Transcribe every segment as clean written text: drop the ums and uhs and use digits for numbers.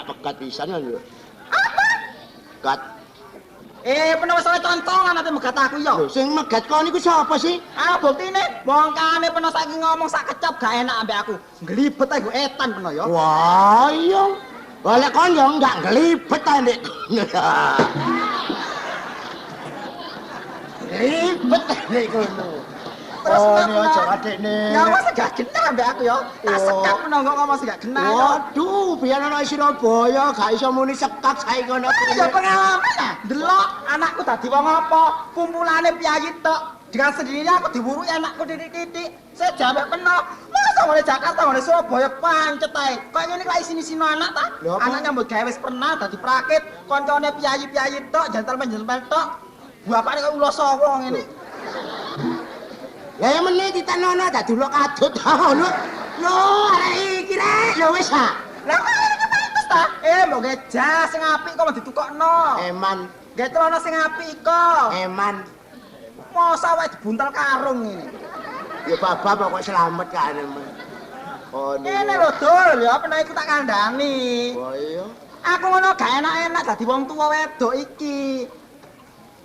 gak pegat pisan kan lho. Gat. Penuh salah contongan nanti megat aku ya. Lho sing megat kon iku sapa sih? Buktine bongkane penuh saiki ngomong sak kecap gak enak ambek aku. Nglibet ae go etan penuh ya. Wah iya. Oleh kon ya enggak nglibet ta nek. Ribet nek kono. Terus ini aja adekne. Ya mas gak kenal ambek aku ya. Tak sekap penuh kok ngomong gak kenal. Waduh, biyen ana Surabaya gak iso muni sekak saiki kono. Ya pengalaman ah. Delok anakku dadi wong apa? Kumpulane piyayi tok. Dengan sendirinya aku diburu anakku titik-titik. Saya jawab penuh. Masa ngene Jakarta ngene Surabaya pancet ae. Kok ngene lak isini-sini anak ta? Anaknya mbok gawe wis pernah dadi prakit, koncone piyayi-piyayi tok, gentleman-gentleman tok. Bapakne kok ulo sawo ngene. Lah ya meneh ditanono dadi ulok kadut ngono. Lho, arek iki rek, lho wis ha. Lah kok iki pantes ta? Mbok ge jas sing apik kok ditukokno. Eman, ge celana sing apik kok. eman. Masa wae dibuntel karung ngene. Ya baba pokok selamat kan men. Oh Ngene lho Dul, ya pernah iku tak kandhani. Oh iya. Aku ngono gak enak-enak dadi wong tuwa wedok iki.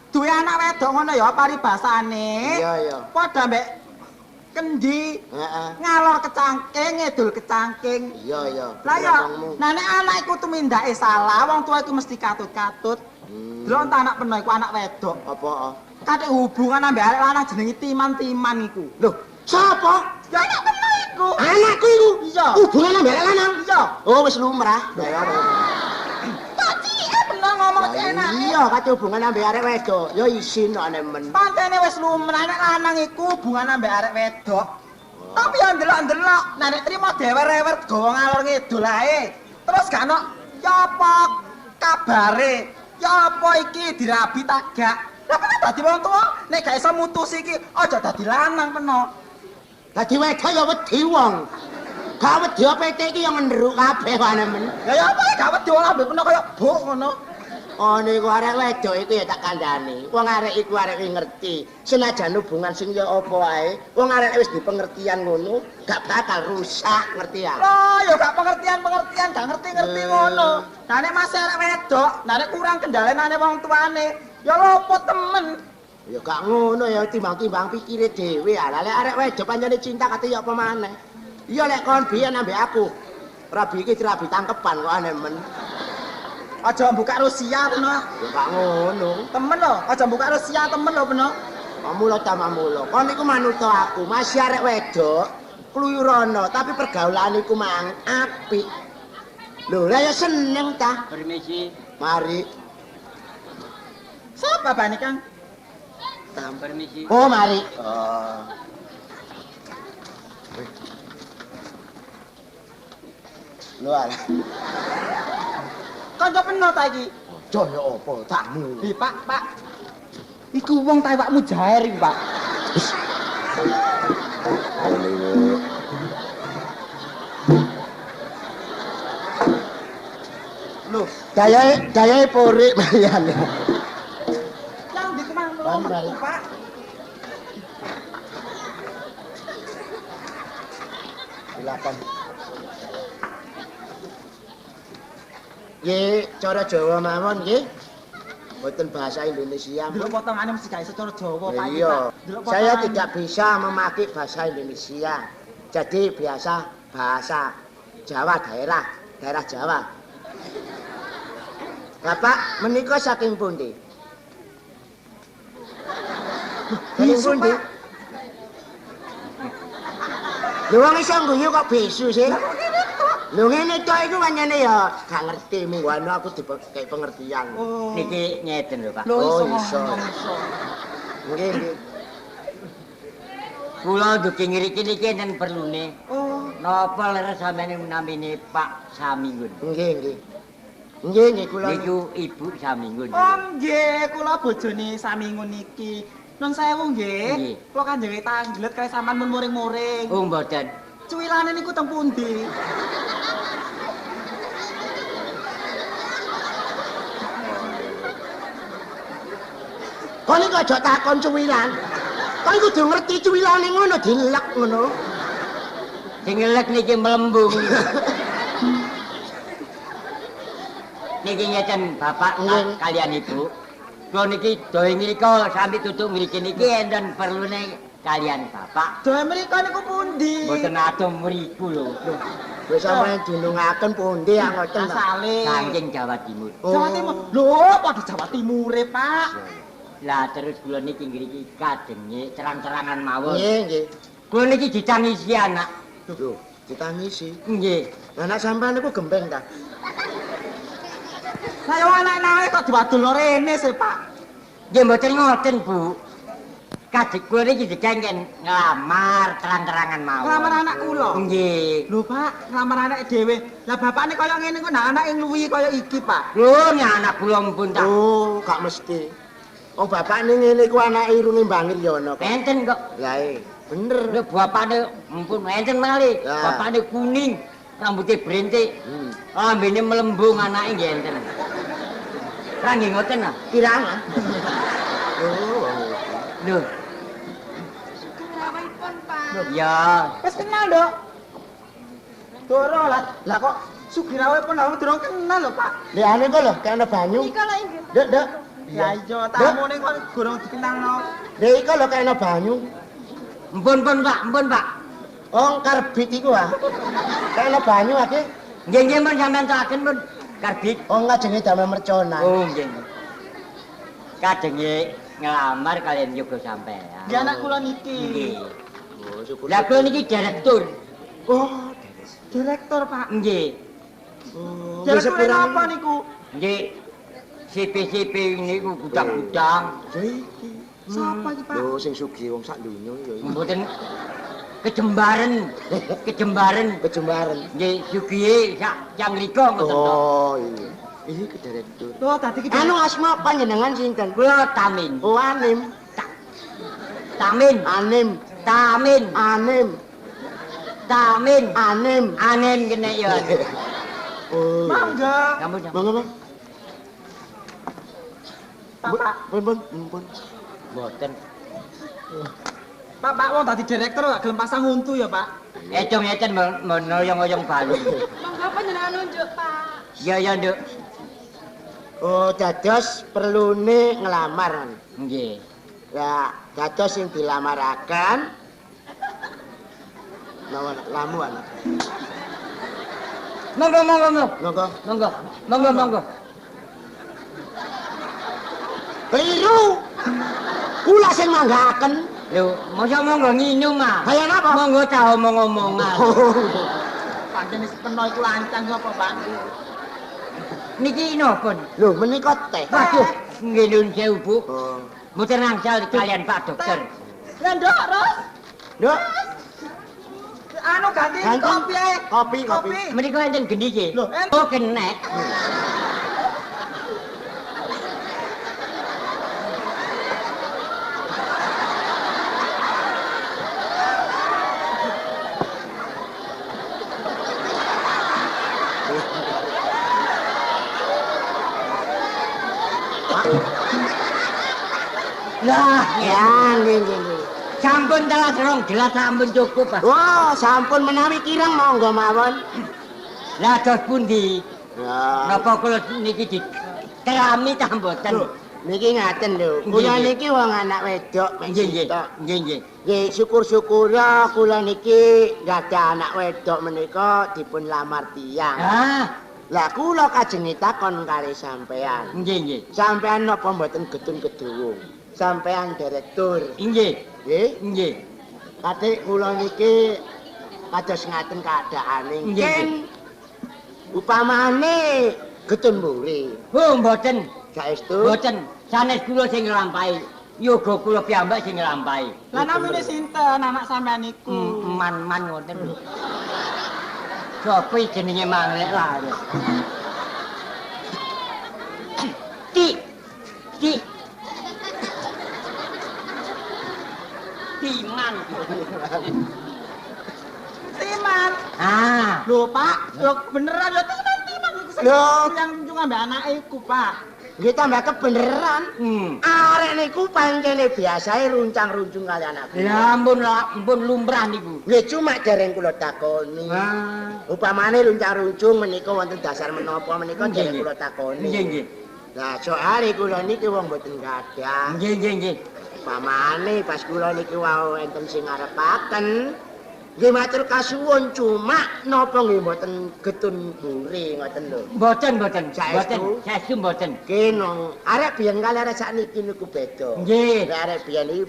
Duwe anak wedok ngono ya paribasane. Iya, iya. Padha mbek kendi. Heeh. Ngalor kecangking, ngedul kecangking. Iya, iya. Lah ya, nek anak iku tumindake salah, wong tuwa iku mesti katut-katut. Delok entar anak peno iku anak wedok. Apa? Kate hubungan ambek arek lanang jenenge Timan-Timan iku. Loh, sapa? Ya anak peno iku. Anakku iku. Iya. Hubungan ambek lanang. Iya. Oh, wis lumrah. Ya Tadi peno ngomong enak. Iya, kate hubungan ambek arek wedok. Ya isin kok nemen. Pantene wis lumrah nek lanang iku hubungan ambek arek wedok. Tapi yang ndelok-ndelok, nek trimo dewer-dewer gawa ngalor ngidul ae. Terus gak ono ya apa kabare? Ya apa iki dirabi tagak? Lah kok dadi wong tuwa nek gak iso mutusi iki aja dadi lanang peno. Dadi wedok ya wedi wong. Gak wedi PT iki yang nderuk kabeh kok nemen. Ya apa gak wedi wong ambek peno kaya buk ngono. Oh niku arek wedok iku ya tak kandhani. Wong arek iku arek ngerti. Senajan hubungan sing ya apa wae, wong arek wis dipengertian ngono, gak bakal rusak, ngerti ya? Lah ya gak pengertian, gak ngerti-ngerti ngono. Nah nek masih arek wedok, nah nek kurang kendalenane wong tuane, ya lopo temen. Ya gak ngono ya timbang-timbang pikire dhewe. Lah lek arek wedok pancene cinta kate ya apa maneh. Iya lek kon biyen ambek aku. Rabi iki dirabi tangkepan kok nemen. Aja buka Rusia peno. Ya gak ngono. Temen lho, aja buka Rusia temen lho peno. Mamulo ta mamulo. Kon niku manut aku, masih arek wedok, kluyurono, tapi pergaulan iku mang apik. Lho, lah ya seneng ta. Permisi, Mari. Sapa bane Kang? permisi. Oh, mari. Oh. Lho alah. Kanca peno ta iki? Aja ya apa tamu. Pak. Iku wong ta awakmu jair iki, Pak. Lho, gayae porik bayane. Yang di kemang Mari. Pak. Silakan. Nggih, cara Jawa mawon nggih. Mboten bahasa Indonesia. Delok potongane mesti gak iso cara Jawa, Pak. Iya. Delok Saya potongane. tidak bisa memakai bahasa Indonesia. Jadi biasa bahasa Jawa daerah Jawa. Bapak menika saking pundi? Saking Bisu, pundi? Pak. Lho wong iso ngguyu kok bisu sih? Lho ngene tok iku pancene ya gak ngerti mungguane aku dibekek pengertian. Oh. Niki ngeten lho, Pak. Lho Oh, iso. iso. Nggih, nggih. Kula dugi ngriki niki enten perlune. Oh. Napa leres sampeyan namine Pak Samingun? Nggih, nggih. Nggih, kula Niku Ibu Samingun. Oh nggih, kula bojone Samingun iki. Nun sewu nggih. Nggih. Kula kan dhewe tanglet kaya sampean mun muring-muring. Oh, mboten. Cuwilane niku teng pundi? Kon iki aja takon cuwilan. Kon kudu ngerti cuwilane ngono dilek ngono. Sing elek niki melembung. niki ngeten Bapak Nggih. kalian Ibu. Kula niki doe ngrika sampe tutuk mriki niki enten perlune kalian Bapak. Doe mriko niku pundi? Mboten adoh mriku lho. Wis sampeyan dinungaken pundi ya ngoten. ta? Asale. Saking Jawa Timur. Jawa Timur. Lho, padha Jawa Timure, Pak. Lah terus kula niki ngriki kadenge terang-terangan mawon. Nggih, nggih. Kula niki ditangisi anak. Lho, ditangisi. Nggih. Anak sampean niku gembeng ta? Saya anak-anake kok diwadulno rene sih, Pak. Nggih mboten ngoten, Bu. Kadek kula niki dikengken nglamar terang-terangan mawon. Ngelamar anak kula. Nggih. Lho, Pak, ngelamar anak dhewe. Lah bapakne kaya ngene ku nak anak ngluwi kaya iki, Pak. Lho, nek anak kula mumpun tak. Oh, gak mesti. Oh, bapakne ngene ku anake irunge Mbang Wiryono kok. Enten kok. Lah bener. Lho bapakne mumpun enten malih. Ya. Bapakne kuning, rambutnya berintik. Lambene melembung anake nggih enten. Ra nggih ngoten ah. Kirang. Oh. Lho. Rawuhipun, Pak. Ya, Wis kenal, Dok. Doro lah. Lah kok Sugirawe pun aku durung kenal lho, Pak. Liane kok lho, kene banyu. Ika lho inggih. Dek, dek. Ya iya, tamune kok durung dikenalno. Dek iki lho kene banyu. mpun Pak, mpun Pak. Oh, karbit iku ah. Kene banyu iki. Nggih nggih mun sampean teraken pun karbit. Oh, ngajenge damel merconan. Oh nggih. Kadenge ngelamar kalian juga sampean. Ya anak kula niki. Nggih. Oh, syukur. Lah kula niki direktur. Oh, Direktur, Pak. Nggih. oh. Direktur apa niku? Nggih. CP-CP niku gudang-gudang. Ya iki. Sapa iki, Pak? Lho sing sugih wong sak donya ya iki. Mboten kejembaran. Kejembaran. Kejembaran. Nggih, sugihe sak ngriko ngoten to. Oh, iya. Iki ke direktur. Loh, tadi ki Anu asma panjenengan sinten? Kula Tamin. Oh, Anim. Tamin. Anim. Tamin. Anim. Tamin. Anim. Anen kene ya. Oh. mangga. Kamu Monggo, Bang. Pak, Pun. mboten. Pak, wong tadi direktur gak gelem pasang untu ya, Pak. Econg ngeten menoyong-oyong balu. Monggo panjenengan nunjuk, Pak. Ya, Nduk. Oh, dados perlune ngelamar. Nggih. Lah, dados sing dilamaraken lamuan. Monggo. Monggo. Keliru. Kula sing manggaken. Lho, mosok monggo nginum ah. Kaya napa? Monggo ta omong-omongan. Pancen wis peno iku lancang apa, Pak? Niki napa? Lho, menika teh. Waduh, nggih nuwun sewu, Bu. Oh. Mboten angsal kalian Pak Dokter. Lah, Nduk, Ros. Nduk, Anu ganti kopi ae. kopi. Menika enten gendi iki. Lho, Oh, kenek. Lah, Ya, nggih. sampun telas rong gelas sampun cukup, Pak. Wah, sampun menawi kirang monggo mawon. Lah dos pundi? Ya. Napa kula niki dikerami ta mboten? Lho, niki ngaten lho. Kula Nggih. niki wong anak wedok Nggih, nggih. tok. Nggih. Nggih, syukur-syukur kula niki gadah anak wedok menika dipun lamar tiyang. Ah, Lah kula kajenge takon kali sampean. nggih. Sampean napa mboten gedung-gedung? Sampean direktur. Nggih. Nggih. Katik kula niki kados ngaten keadaane. Nggih, Ken upamane getun mburi. Oh, mboten. Saestu. Mboten. Sanes kula sing nglampahi. Yoga kula piyambak sing nglampahi. Lah namine sinten anak sampean niku? Man ngoten lho. Sopo iki jenenge manglek lah. Ki. Timan. Timan. Ah, Lho, Pak, lho beneran lho timan iku sing Lho. yang njung ambek anake iku, Pak. Nggih tambah kebeneran. Hmm. Arek niku pancene biasae runcang-runcung kalian aku. Ya ampun lumrah niku. Nggih cuma dereng kula takoni. Ah. Upamane runcang-runcung menika wonten dasar menapa menika dereng kula takoni. Nggih nggih. Lah soalé kula niki wong mboten gadah. Nggih. Upamane pas kula niki wau enten sing ngarepaken nggih matur kasuwun cuma napa nggih mboten getun buri ngoten lho. Mboten. Saestu? Saestu mboten. Kene arek biyen kali arek sakniki niku beda. Nggih. Nek arek biyen iki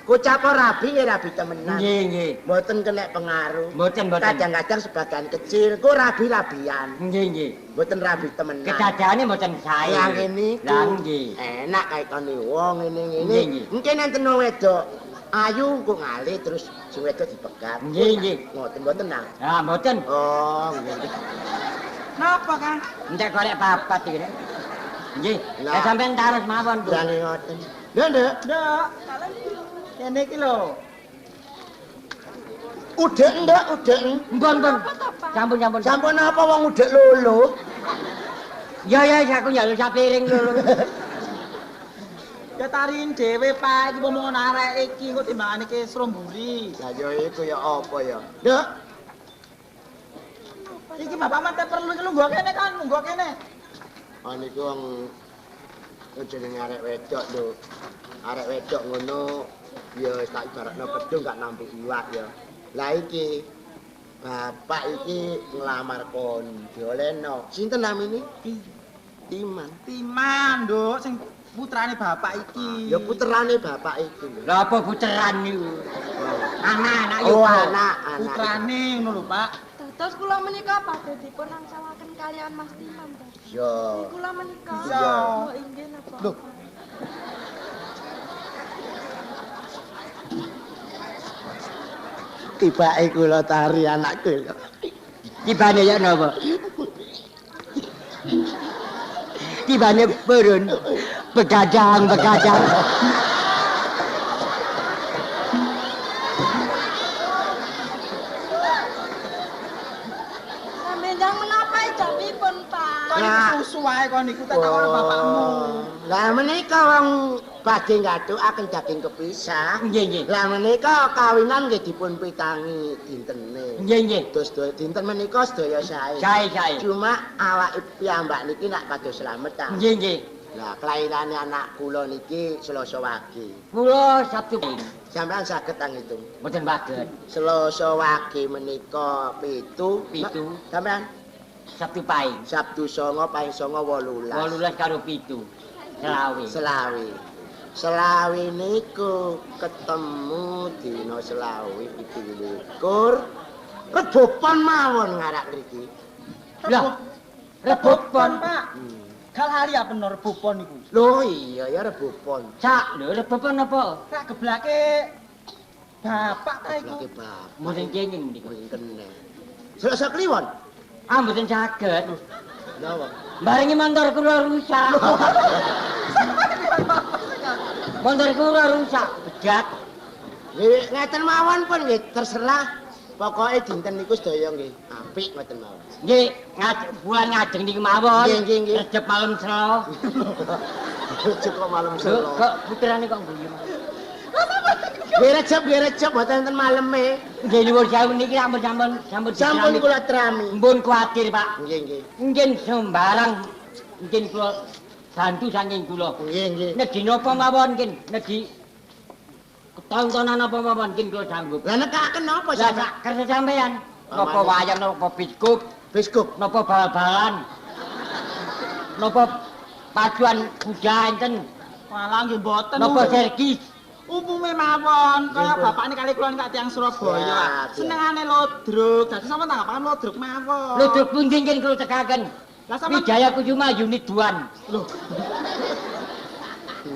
kocap rabi ya rabi temenan. Nggih. Mboten kena pengaruh. Mboten. Kadang-kadang sebagian kecil ku rabi-rabian. Nggih. Mboten rabi temenan. Kedadane mboten sae. Lah ngene Lah iku. nggih. Enak kaitane wong ngene-ngene. Nggih. Mungkin enten wong wedok ayu kok ngalih terus sing wedok dipegat. Nggih. Ngoten mboten nang. Ah mboten. Oh, nggih. Napa, Kang? Entek golek papat iki. Nggih. Lah. Lah sampean taros mawon, Bu. Berani ngoten. Lho, Nduk. Nduk, kene iki lho. Udek, Nduk, udek. Mbon. Sampun. Sampun apa wong udek lolo? Ya aku njaluk sapiring lho. Ya tarin dhewe, Pak. Iki momong arek iki kok timbangane ke Sromburi. Lah ya iku ya apa ya? Nduk, Iki bapak mate perlu iki lungguh kene kan, lungguh kene. niku wong jenenge arek wedok lho. Arek wedok ngono ya wis tak ibaratno pedung gak nampik iwak ya. Lah iki bapak iki nglamar kon diolehno. Sinten namine? Timan. Timan, Nduk, sing putrane bapak iki. Ya puterane bapak iki lho. Lah apa puteran niku? Anak-anak yo. Oh, anak. Putrane ngono lho, Pak. Dados kula menika badhe dipun angsalaken kalian Mas Timan, Pak. Ya. Kula menika. Iya. Oh, inggih napa? Loh. Tibake kula tari anakku lho. Tibane ya napa? Tibane purun. Begadang. Sampeyan menapa ijabipun, Pak? Kok iki susu wae kon niku tak takono bapakmu. Lah menika wong badhe ngathukaken daging kepisah. Nggih. Lah menika kawinan nggih dipun pitangi dintene. Nggih. Terus dinten menika sedaya sae. Sae. Cuma awake piyambak niki nak kados slametan. Nggih. Lah kelairane anak kula niki Selasa wage. Kula Sabtu Sampeyan saged ngitung. mboten baget. Selasa wage menika 7. Pitu. Sampeyan Sabtu paing. Sabtu 9 paing 9 18. 18 karo 7. Selawe. Selawe niku ketemu dina selawe 17. Rebupon mawon ngarak mriki. Lah, Rebupon, Pak. Kal hari apa bener rebupon niku? Lho iya ya rebupon. Cak, lho rebupon apa? Rak geblake bapak ta iku. Lagi bapak. Mboten kenging niku. Mboten kena. Selasa kliwon. Ah mboten saged. Napa? Barengi motor kula rusak. Motor kula rusak, begat. Nggih ngeten mawon pun nggih terserah. Pokoke dinten niku sedaya nggih apik ngoten mawon. Nggih, bulan ngajeng niku mawon. Nggih. Rejep malam selo. Cukup malam Lho, selo. kok puterane kok guyu. Nggih recep mboten enten maleme. Nggih nyuwun sewu niki sampun Sampun kula trami. Mbun kuwatir, Pak. Nggih. Nggih sembarang nggih kula bantu saking kula. Nggih. Nedi napa mawon nggih, nedi tontonan apa mawon nggih kula sanggup. Lah nekaken napa Lah sampeyan? sak kersa sampean. Napa wayang napa biskup, Biskup. napa bal-balan. Napa pacuan kuda enten, Malah nggih mboten. napa sergis. Umume mawon, kaya Nggih, Bu. bapakne kali kula nek tiyang Surabaya. Siap. Senengane lodruk. Dadi sampeyan tanggapan lodruk mawon. Ludruk pundi nggih kula tekaken. Lah sampeyan Wijaya Kusuma unit 2. lho.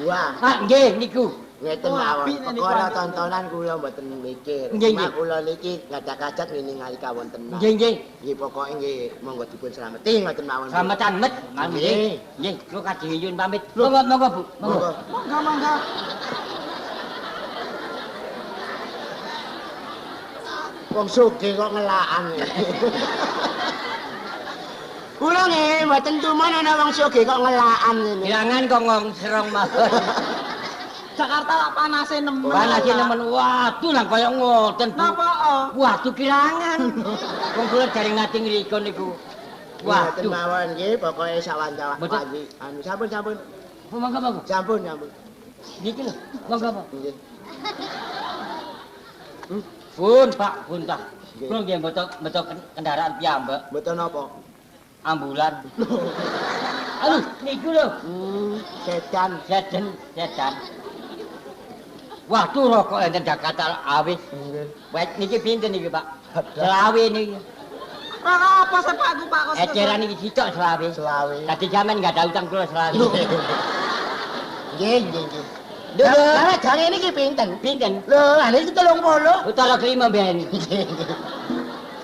Wah, Ah nggih niku. ngeten Oh, mawon. apik nek niku Perkara antuk. tontonan kula mboten mikir. Nggih, Cuma nggih. kula niki gadah-gadah ningali kawontenan. Nggih. Nggih pokoke nggih monggo dipun slameti ngoten mawon. Bu. Slametan met. Nggih. Nggih, kula kadhe nyuwun pamit. Monggo Bu. Monggo. Monggo. Wong sugih kok ngelakan. Kula nggih mboten tuman ana wong sugih kok ngelakan ngene. Gilangan kok ngong serong mawon. Jakarta lak panase nemen. Panase nemen waduh lah kaya ngoten. Bu. Napa? Waduh kilangan. Wong kula jaring nate ngriko niku. Waduh Waduh. mawon nggih pokoke sawan-sawan Betul. pagi. Anu sampun. Oh, monggo. Sampun. Niki lho, monggo. Nggih. Pun, Pak, pun tak. Nggih. Kula nggih beto kendaraan piyambak, Mboten napa? ambulan. Aduh, niku lho. Sedan. Sedan. Waduh rokok enten Jakarta awis. Nggih. Wes niki pinten niki, Pak? Selawe niki. Ora apa sih Pak aku Pak kok. Eceran niki sitok selawe. Selawe. Tadi jaman enggak ada utang kula selawe. Nggih. Lah jange niki pinten? Pinten? Lho, ane iki 30. Utara kelima ben.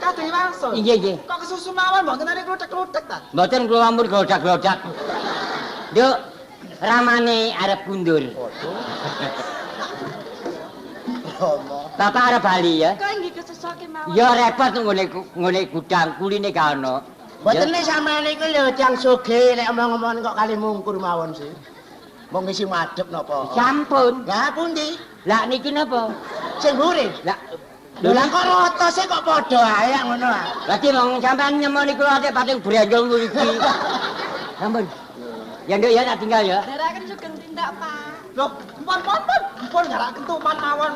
Kadhe langsung. Iya. Kok kesusu mawon mboten ada kluthek-kluthek ta? Mboten kula ampun godak-godak. Nduk, ramane arep kundur. Bapak arep bali ya? Kok nggih kesesoke mawon. Ya repot ngene gudang kuline gak ono. Mboten nek sampean niku lho jang sugih nek omong-omong kok kali mungkur mawon sih. Mong ngisi madhep napa? Sampun. Lah pundi? Lah niki napa? Sing mburi. Lah Lah kok rotose kok padha ae ngono ah. Lagi wong sampean nyemoni kula ate pating brandol mriki. Sampun. Ya nduk ya tak tinggal ya. Deraken sugeng tindak, Pak. Loh, pun ngarak kentuman mawon.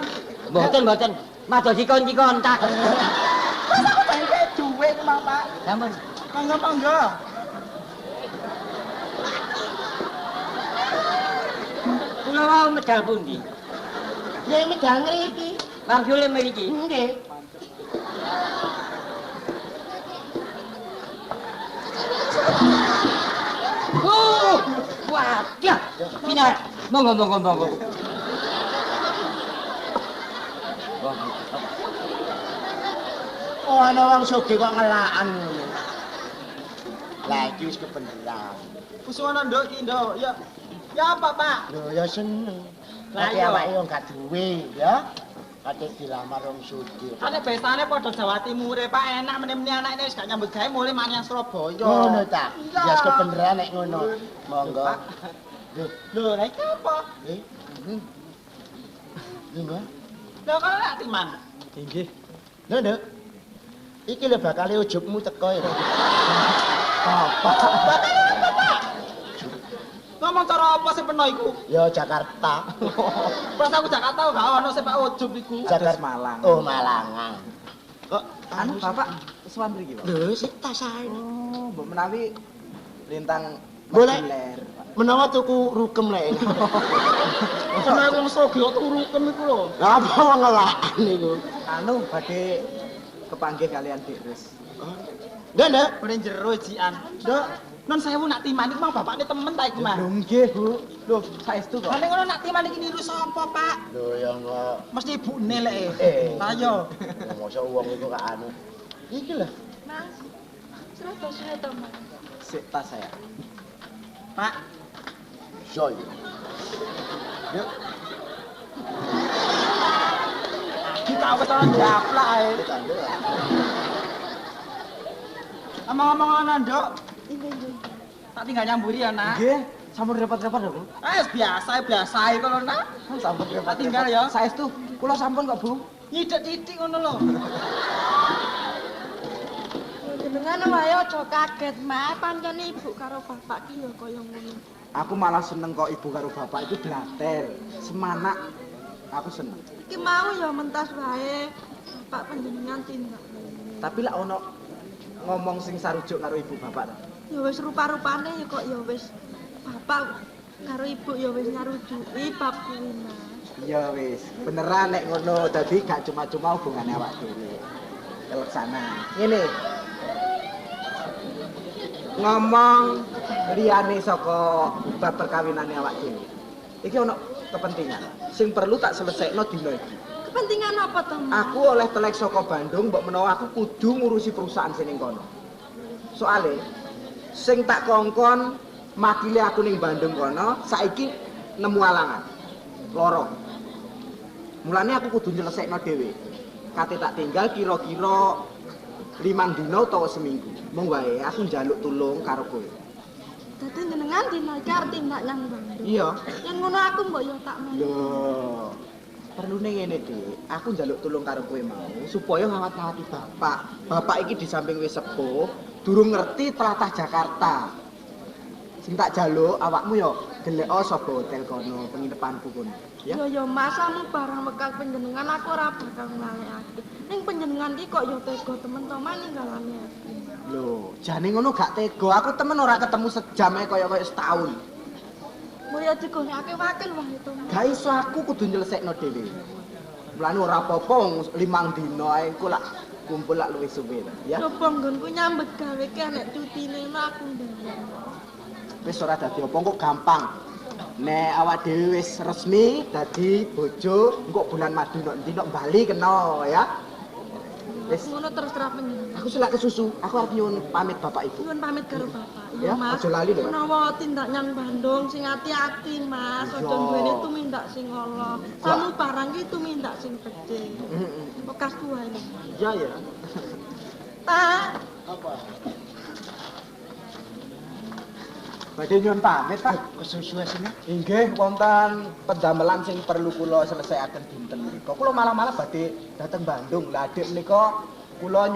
Mboten. Madosi kunci kontak. Masa aku bengke duwe ku Mang Pak. Sampun. Monggo. Kula mau medal pundi? Ya medal ngriki. Wangsule mriki. Nggih. Wadah. Pinar. Monggo. Oh ana wong sugih kok ngelakan ngono. Lah iki wis kebeneran. Kusuwana nduk iki nduk. Ya apa Pak? Lho ya seneng. Lah Tapi iya. awake yo gak duwe ya. Kate dilamar wong sugih. Ane besane padha Jawa Timure Pak, enak meneh-meneh anake wis gak nyambut gawe mulih manyan Surabaya. Ngono ta. Iya. Ya wis kebeneran nek ngono. Monggo. Lho, lha iki apa? Eh. Lho, Lho kalau lak timan. Nggih. Lho, Nduk. Iki lho bakal ujubmu teko ya. Apa? Ngomong cara apa sih peno iku? Ya Jakarta. Pas aku Jakarta gak ono sih Pak ujub iku. Jakarta Malang. Oh, Malangan. Kok Anu Bapak kesuwan mriki, Pak. lho sik tas ae. Oh, mbok menawi lintang Boleh. Mageler. Menawa tuku rukem lek. Kena wong sugih turuken iku lho. Apa wong ngelakan niku? Anu badhe kepanggih kalian Dik Ris. Nduk, Nduk. Mrene jero jian. Nduk, non sewu nak timan iku mau bapakne temen ta iku mah. Lho nggih, Bu. Lho, saestu kok. Ane ngono nak timan iki niru sapa, Pak? Lho ya kok Mesti ibune lek. Eh. Ayo. mosok wong iku gak anu. Iki lho. Mas. Surat to, Mas. Sik tas saya. Pak, Soy. Yuk, kita wis ora ndaplak ae. kita nduk. Omong-omong ana, Nduk. Nggih. Tak tinggal nyamburi ya, Nak. Nggih, sampun repot-repot lho, Bu. Biasa ae kono, Nak. Sampun repot. Tak tinggal ya. Saestu kula sampun kok, Bu. Nyidik-nyidik ngono lho. Jenengan wae aja kaget, Mas. Pancen ibu karo bapak ki ya kaya ngono. Aku malah seneng kok ibu karo bapak itu blater, semanak. Aku seneng. Iki mau ya mentas wae. Bapak panjenengan tindak. Tapi lek ono ngomong sing sarujuk karo ibu bapak ta. Ya wis rupa-rupane ya kok ya wis bapak karo ibu ya wis nyarujuki bab kuwi, Mas. Ya wis, beneran nek ngono. Dadi gak cuma-cuma hubungane awak dhewe. Teleksana. Ngene. Ngomong liyane saka bab perkawinane awak dhewe. Iki ono kepentingan sing perlu tak selesaino dina iki. Kepentingan apa to, Mas? Aku oleh telek saka Bandung mbok menawa aku kudu ngurusi perusahaan sing ning kono. Soale sing tak kongkon makile aku ning Bandung kono saiki nemu alangan. Loro. Mulane aku kudu nyelesekno dhewe. Kate tak tinggal kira-kira 5 dina utawa seminggu. Mong wae aku njaluk tulung karo kowe. Dadi jenengan dina iki arep tindak nyang Bandung. Iya. Yen ngono aku mbok yo tak mau. Lho. Perlune ngene, Dik. Aku njaluk tulung karo kowe mau supaya ngawat-ngawati bapak. Bapak iki di samping wis sepuh, durung ngerti tlatah Jakarta. Sing tak jaluk awakmu yo geleko sapa hotel kono, penginepanku kono. Ya. Yo masamu barang bekal panjenengan aku ora bakal ngalekake. Ning panjenengan iki kok yo tega temen-temen ninggalane aku. Lho, jane ngono gak tega. Aku temen ora ketemu sejam ae kaya setahun. Mulya digonekake wakil wae to. Gak iso aku kudu nyelesekno dhewe. Mulane ora apa-apa 5 dina ae engko lak kumpul lak luwih suwe ya. Coba nggonku nyambet gawe ki nek cutine aku ndang. Wis ora dadi apa kok gampang. Nek awak dhewe wis resmi dadi bojo, engko bulan madu nek ndi nek Bali kena ya. Wis Ngono terus terang panjenengan. aku selak kesusu. Aku arep nyuwun pamit bapak ibu. Nyuwun pamit karo bapak. Ya, Mas. aja lali lho. Menawa tindak nyang Bandung sing ati-ati, Mas. Aja Iya. duwene tumindak sing ala. Samu barang ki tumindak sing becik. Heeh. Bekas tuwa ini. Ya ya. Pak, Badhe nyuwun pamit, Pak. Kesusu asine. Inggih wonten pendamelan sing perlu kula selesaiaken dinten menika. Kula malam-malam badhe dateng Bandung. Lah adik menika kula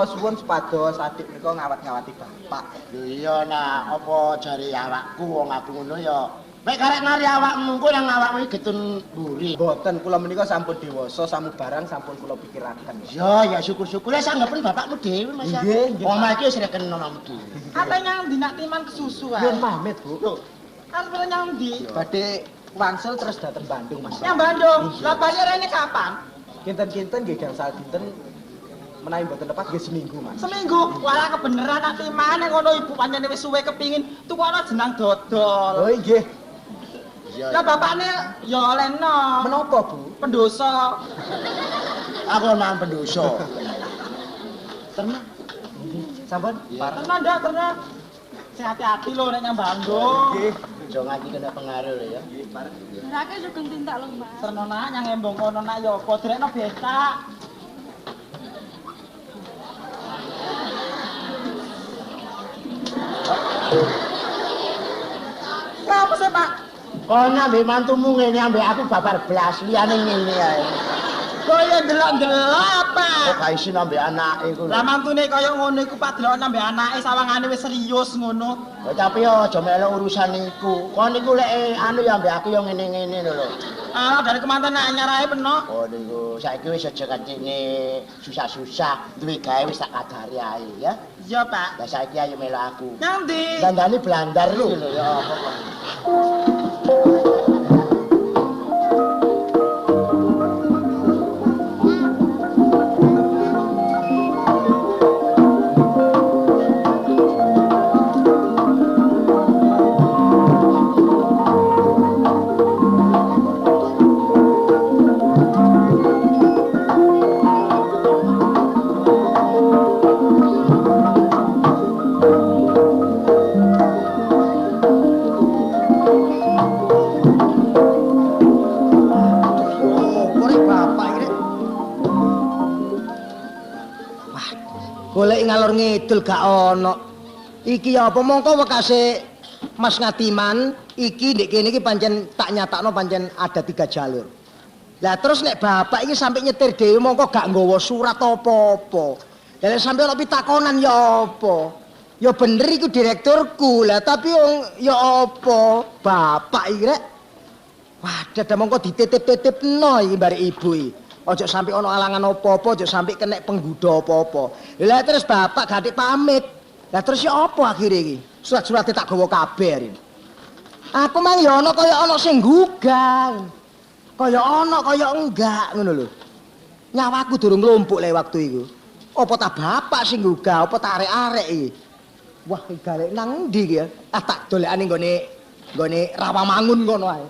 suwun supados adik menika ngawat-ngawati bapak. Lho iya nak apa jare awakku wong aku ngono ya. Mek karek nari awakmu engko nang awakmu iki getun mburi. Mboten kula menika sampun dewasa, samu barang sampun kula pikiraken. Ya syukur-syukur ya sanggepen bapakmu dhewe Mas. Nggih, nggih, Omah Pak. iki wis reken nonomu dhewe. Apa nyang dinak timan kesusu ae. Nyuwun pamit, Bu. Lho, Arep nyang ndi? Badhe wangsel terus dateng Bandung, Mas. Nyang Bandung. Lah bayarane kapan? Kinten-kinten nggih gangsal dinten menawi mboten tepat nggih seminggu, Mas. Seminggu. Walah kebeneran nak timane ngono ibu pancene wis suwe kepingin tukono jenang dodol. Oh nggih. iya. Lah bapakne ya olehno. Menapa, Bu? Pendosa. Aku nang pendosa. Tenang. Sampun? Iya. Tenan ndak tenan. Sing hati-hati lho nek nyang Bandung. Nggih. Aja ngaki kena pengaruh lho ya. Rake sugeng tindak lho, Mas. Terno nak nyang embong kono nak ya apa direkno becak. Apa sih, Pak? Kono ambek mantumu ngene ambek aku babar blas liyane ngene ae. Kaya delok-delok, Pak. Kok gak isin ambek anake ku. Lah mantune kaya ngono iku Pak delok nambah anake sawangane wis serius ngono. Tapi yo aja melok urusan iku. Kon niku lek anu ya ambek aku yo ngene-ngene lho. Ah dari kemanten anyar ae peno. Oh niku saiki wis aja kancine susah-susah, duwe gawe wis tak kadari ae ya. Iya, Pak. Lah saiki ayo melok aku. Nang ndi? Dandani blandar lho ya apa kok. Golek ngalor ngidul gak ono. Iki apa mongko wekase Mas Ngatiman iki ndek kene iki pancen tak nyatakno pancen ada 3 jalur. Lah terus nek bapak iki sampe nyetir dhewe mongko gak nggawa surat apa-apa. Lah nek sampe ono pitakonan ya apa? Ya bener iku direkturku. Lah tapi wong ya apa? Bapak iki rek. Wah, dadah mongko dititip-titipno iki bare ibu iki. Ojo sampai ono alangan apa-apa, ojo sampai kena penggoda apa-apa. Lah terus bapak gak pamit. Lah terus ya apa akhire iki? Surat-surate tak gawa kabeh iki. Aku mang ya ono kaya ono sing nggugal. Kaya ono kaya enggak ngono lho. Nyawaku durung nglumpuk le waktu iku. Apa tak bapak sing nggugal, apa tak arek-arek iki? Wah, iki galek nang ndi iki ya? Ah tak dolekane nggone Rawamangun kono ae.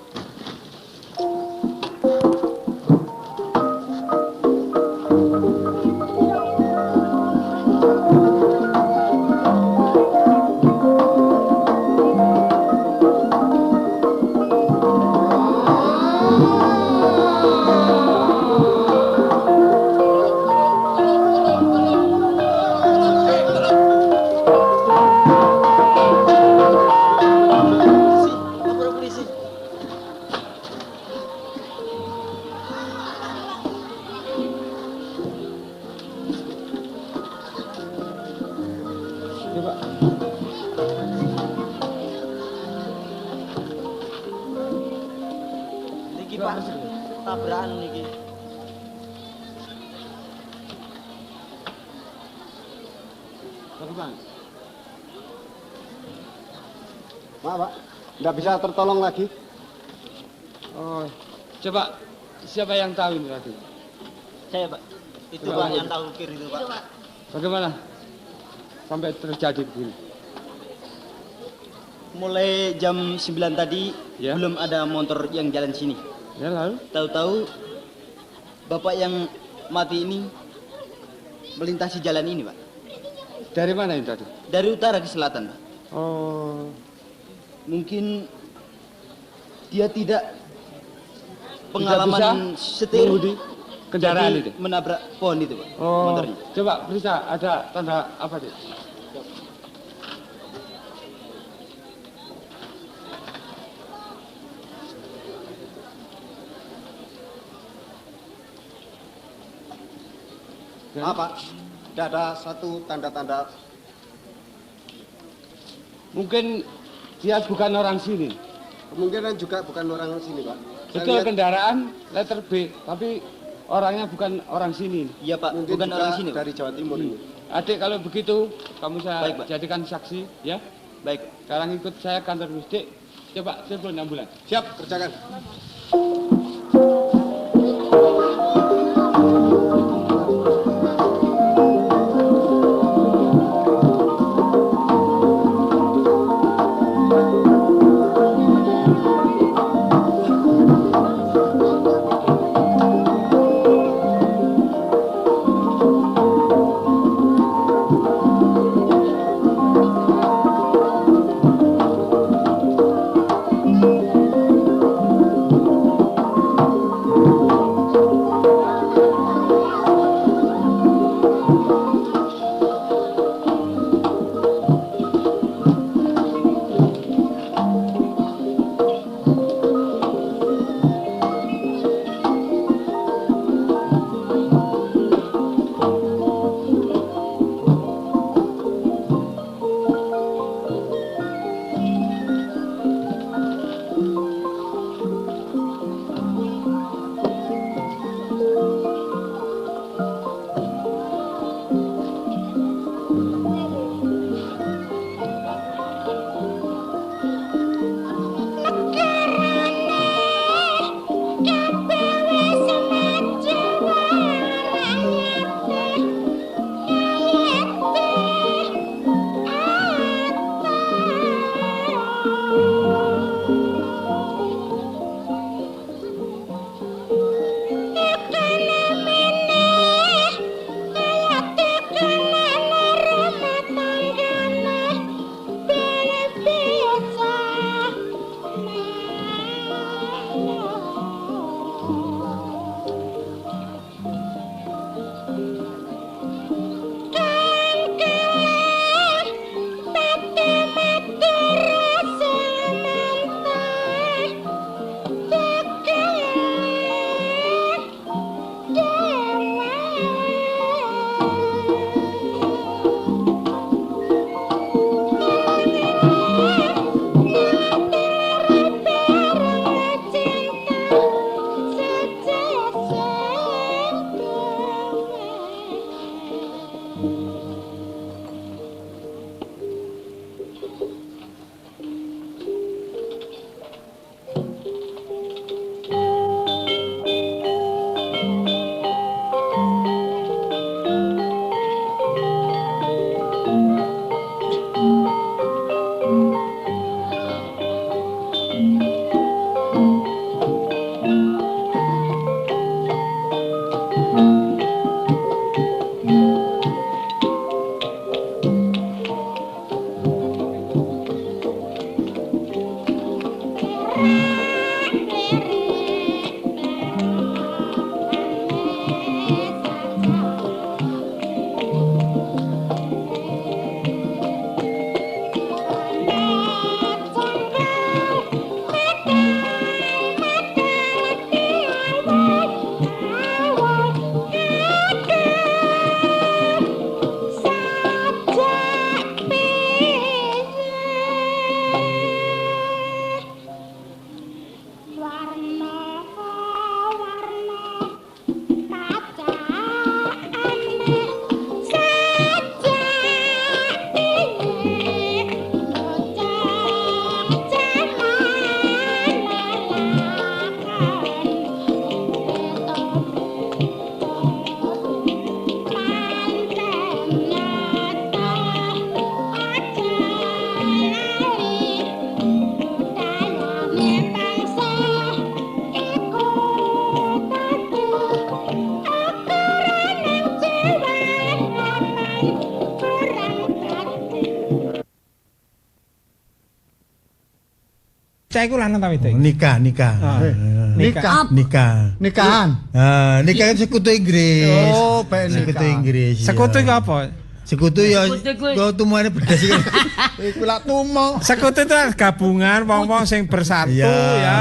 tabrakan iki. Bagaimana? Maaf, Pak. Nggak bisa tertolong lagi. Oh, coba siapa yang tahu ini tadi? Saya, Pak. Itu Coba. Pak yang tahu kiri itu, Pak. Bagaimana sampai terjadi begini? Mulai jam 9 tadi Ya. belum ada motor yang jalan sini. Ya lalu? Tahu-tahu Bapak yang mati ini melintasi jalan ini, Pak. Dari mana ini tadi? Dari utara ke selatan, Pak. Oh, Mungkin dia tidak bisa pengalaman setir mengemudi kendaraan jadi itu. menabrak pohon itu, Pak. Oh, Motornya. coba periksa ada tanda apa itu? Maaf, Pak. Tidak ada satu tanda-tanda. Mungkin dia bukan orang sini. Kemungkinan juga bukan orang sini, Pak. Saya Betul lihat kendaraan letter B, tapi orangnya bukan orang sini. Iya, Pak. mungkin Bukan juga orang sini, Pak. dari Jawa Timur ini. Adik kalau begitu kamu saya Baik, Pak. jadikan saksi ya. Baik. Sekarang ikut saya kantor Wisdik. Coba telepon ambulan. Siap, kerjakan. Cah iku lanang ta wedok? Nikah. Nikahan. Nikah kan sekutu Inggris. Oh, baik Sekutu nikah. Inggris. Sekutu iya. iku apa? Sekutu ya kau tumuane bedas iki. Iku lak tumo. Sekutu itu gabungan wong-wong sing bersatu Iya. ya.